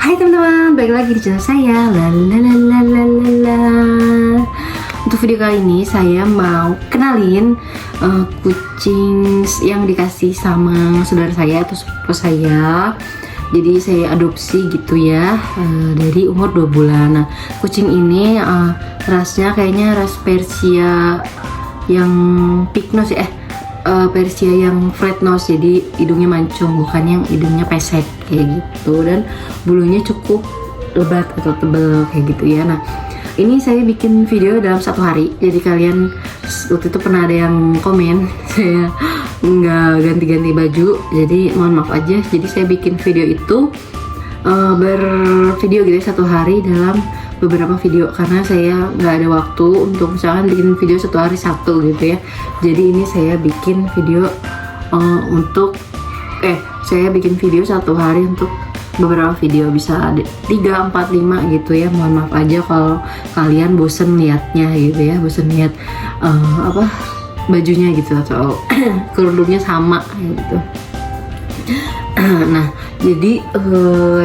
Hai teman-teman, balik lagi di channel saya. Lalalalalala. Untuk video kali ini saya mau kenalin kucing yang dikasih sama saudara saya atau sepupu saya. Jadi saya adopsi gitu ya, dari umur 2 bulan. Nah, kucing ini rasnya kayaknya ras Persia yang pig nose Persia yang flat nose, jadi hidungnya mancung, bukan yang hidungnya pesek kayak gitu, dan bulunya cukup lebat atau tebal kayak gitu ya. Nah, ini saya bikin video dalam 1 hari, jadi kalian waktu itu pernah ada yang komen saya nggak ganti-ganti baju, jadi mohon maaf aja. Jadi saya bikin video itu bervideo gitu ya, 1 hari dalam beberapa video, karena saya nggak ada waktu untuk misalkan bikin video 1 hari 1 gitu ya. Jadi ini saya bikin video saya bikin video 1 hari untuk beberapa video, bisa 3, 4, 5 gitu ya. Mohon maaf aja kalau kalian bosen liatnya gitu ya, bosen lihat bajunya gitu atau kerudungnya sama gitu. Nah, jadi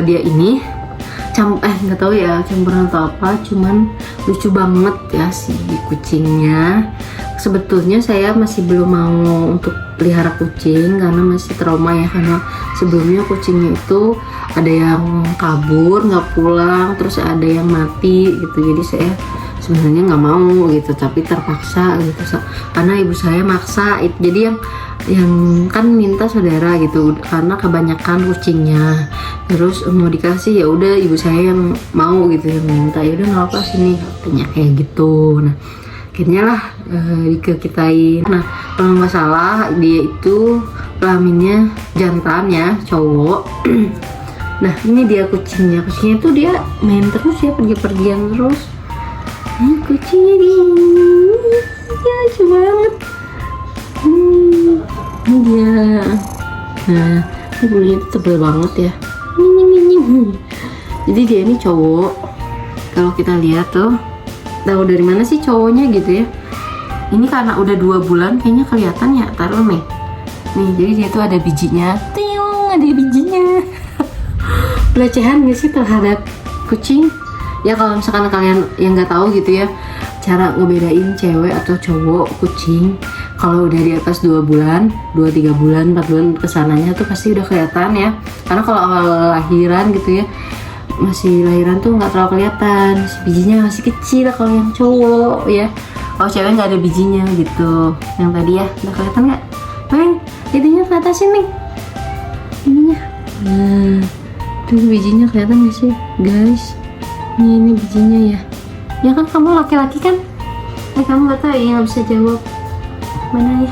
dia ini nggak tahu ya campuran atau apa, cuman lucu banget ya si kucingnya. Sebetulnya saya masih belum mau untuk pelihara kucing karena masih trauma ya, karena sebelumnya kucingnya itu ada yang kabur nggak pulang, terus ada yang mati gitu. Jadi saya sebenarnya nggak mau gitu, tapi terpaksa gitu karena ibu saya maksa. Jadi yang kan minta saudara gitu, karena kebanyakan kucingnya, terus mau dikasih ya udah ibu saya yang mau gitu, yang minta ya udah nggak apa sini katanya kayak gitu. Nah, akhirnya lah dikekitain. Nah, kalau nggak salah dia itu kelaminnya jantan ya, cowok. Nah, ini dia kucingnya tuh dia main terus ya, pergi-pergian terus. Kucingnya gini ya, lucu banget. Ini dia. Nah, ini bulunya tuh tebal banget ya. Jadi dia ini cowok. Kalau kita lihat tuh, tahu dari mana sih cowoknya gitu ya. Ini karena udah 2 bulan kayaknya kelihatan ya, taruh nih. Nih, jadi dia tuh ada bijinya. Tiung, ada bijinya. Pelecehan gak sih terhadap kucing? Ya kalau misalkan kalian yang nggak tahu gitu ya, cara ngebedain cewek atau cowok kucing, kalau udah di atas 2 bulan, 2-3 bulan, 4 bulan kesananya tuh pasti udah kelihatan ya. Karena kalau awal lahiran gitu ya, masih lahiran tuh nggak terlalu kelihatan, bijinya masih kecil kalau yang cowok ya. Kalau cewek nggak ada bijinya gitu. Yang tadi ya, udah kelihatan nggak? Neng, bijinya ke atas nih, ininya. Nah, tuh bijinya kelihatan nggak sih, guys? Ini bijinya ya. Ya kan kamu laki-laki kan? Kamu nggak tahu ya, nggak bisa jawab. Mana ya?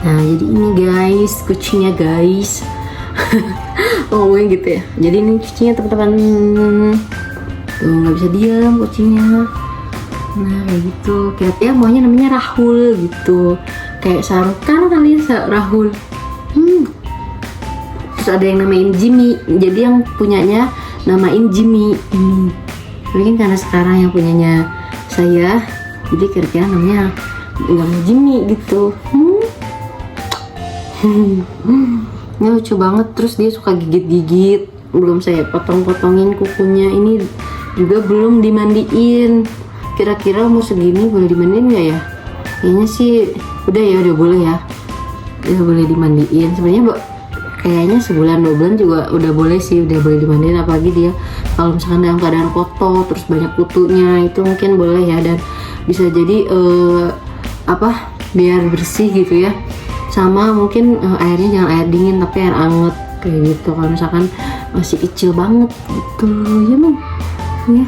Nah, jadi ini guys, kucingnya guys. Ngomongin gitu ya. Jadi ini kucingnya teman-teman. Tuh nggak bisa diam kucingnya. Nah kayak gitu. Kayak ya maunya namanya Rahul gitu. Kayak Sarukan kali ya, Rahul. Terus ada yang namain Jimmy. Jadi yang punyanya namain Jimmy ini. Mungkin karena sekarang yang punyanya saya, jadi kira-kira namanya nggak mau Jimmy gitu. Ini lucu banget. Terus dia suka gigit-gigit. Belum saya potong-potongin kukunya. Ini juga belum dimandiin. Kira-kira umur segini boleh dimandiin nggak ya? Kayaknya sih udah ya, udah boleh ya. Udah boleh dimandiin. Sebenarnya kayaknya sebulan 2 bulan juga udah boleh sih, udah boleh dimandiin. Apalagi dia kalau misalkan dalam keadaan kotor terus banyak kutunya, itu mungkin boleh ya, dan bisa jadi biar bersih gitu ya. Sama mungkin airnya jangan air dingin tapi air anget kayak gitu, kalau misalkan masih kecil banget gitu ya Meng ya.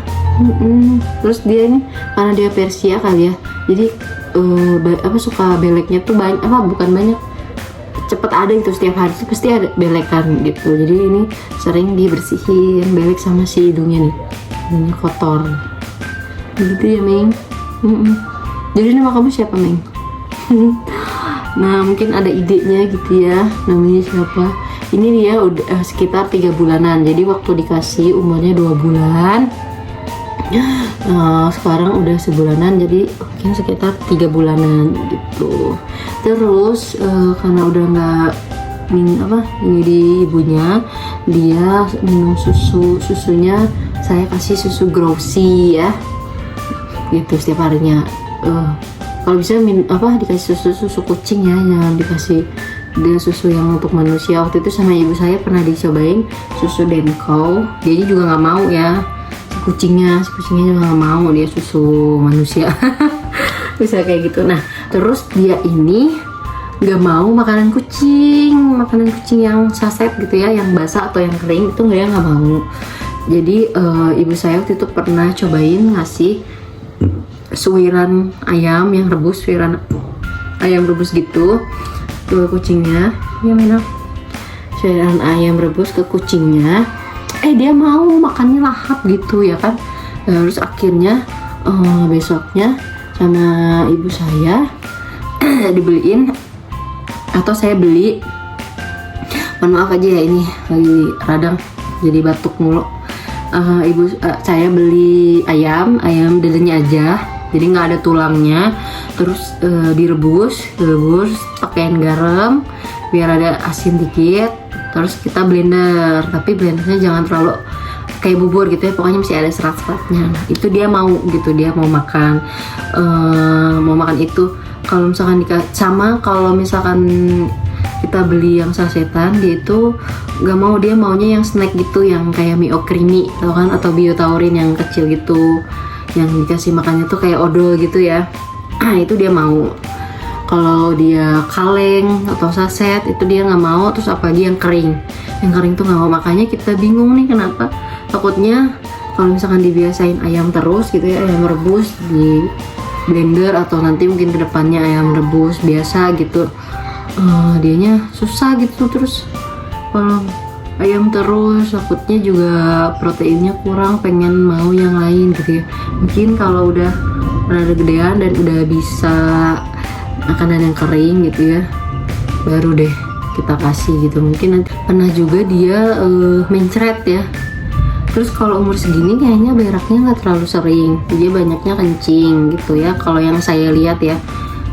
Terus dia ini karena dia Persia kali ya, jadi suka beleknya tuh banyak, bukan banyak, cepet ada gitu, setiap hari tuh pasti ada belekan gitu. Jadi ini sering dibersihin belek sama si hidungnya nih, hidungnya kotor gitu ya Meng. Jadi nama kamu siapa Meng? Nah, mungkin ada idenya gitu ya, namanya siapa. Ini dia udah sekitar 3 bulanan. Jadi waktu dikasih umurnya 2 bulan. Sekarang udah sebulanan, jadi mungkin sekitar 3 bulanan gitu. Terus karena udah nggak ini di ibunya, dia minum susunya saya kasih susu Growsi ya, gitu setiap harinya. Kalau bisa dikasih susu kucing ya, jangan dikasih dia susu yang untuk manusia. Waktu itu sama ibu saya pernah dicobain susu Denko, dia juga nggak mau ya, si kucingnya juga nggak mau dia susu manusia. Bisa kayak gitu. Nah terus dia ini nggak mau makanan kucing yang saset gitu ya, yang basah atau yang kering itu nggak mau. Jadi ibu saya waktu itu pernah cobain ngasih suiran ayam yang rebus, suiran ayam rebus gitu ke kucingnya ya, Mina. Suiran ayam rebus ke kucingnya, dia mau makannya lahap gitu ya kan. Terus akhirnya besoknya sama ibu saya dibeliin, atau saya beli, mohon maaf aja ya ini lagi radang jadi batuk mulu. Saya beli ayam dadanya aja, jadi nggak ada tulangnya. Terus direbus pakein garam biar ada asin dikit. Terus kita blender, tapi blendernya jangan terlalu kayak bubur gitu ya, pokoknya masih ada serat-seratnya. Nah itu dia mau gitu, dia mau makan itu. Kalau misalkan kalau misalkan kita beli yang sasetan, dia itu nggak mau, dia maunya yang snack gitu, yang kayak Mio Creamy tau kan, atau Biotaurin yang kecil gitu, yang dikasih makannya tuh kayak odol gitu ya. Itu dia mau. Kalau dia kaleng atau saset itu dia nggak mau. Terus apalagi yang kering tuh nggak mau. Makanya kita bingung nih kenapa. Takutnya kalau misalkan dibiasain ayam terus gitu ya, ayam rebus di blender, atau nanti mungkin kedepannya ayam rebus biasa gitu, dianya susah gitu. Terus kalau ayam terus takutnya juga proteinnya kurang, pengen mau yang lain gitu ya. Mungkin kalau udah rada gedean dan udah bisa makanan yang kering gitu ya, baru deh kita kasih gitu. Mungkin nanti pernah juga dia mencret ya. Terus kalau umur segini kayaknya beraknya nggak terlalu sering, dia banyaknya kencing gitu ya, kalau yang saya lihat ya.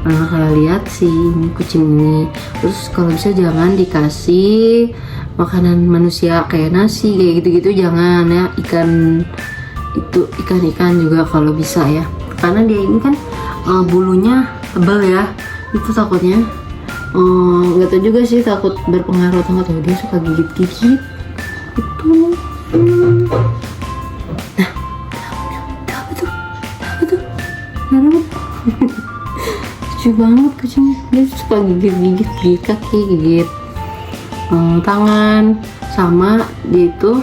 Pernah saya lihat si kucing ini. Terus kalau bisa jangan dikasih makanan manusia kayak nasi kayak gitu-gitu, jangan ya. Ikan juga kalau bisa ya, karena dia ini kan bulunya tebal ya, itu takutnya nggak tahu juga sih, takut berpengaruh atau nggak tahu, dia suka gigit-gigit itu. Nah, apa tuh? Lucu banget kucingnya, dia suka gigit-gigit kaki, gigit tangan. Sama dia itu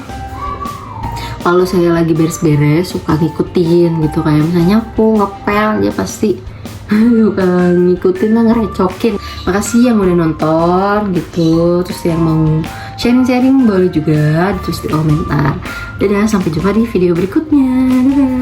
kalau saya lagi beres-beres suka ngikutin gitu, kayak misalnya nyapu, ngepel, dia pasti suka ngikutin lah, ngerecokin. Makasih yang udah nonton gitu. Terus yang mau sharing-sharing boleh juga terus di komentar. Dadah, sampai jumpa di video berikutnya. Dadah.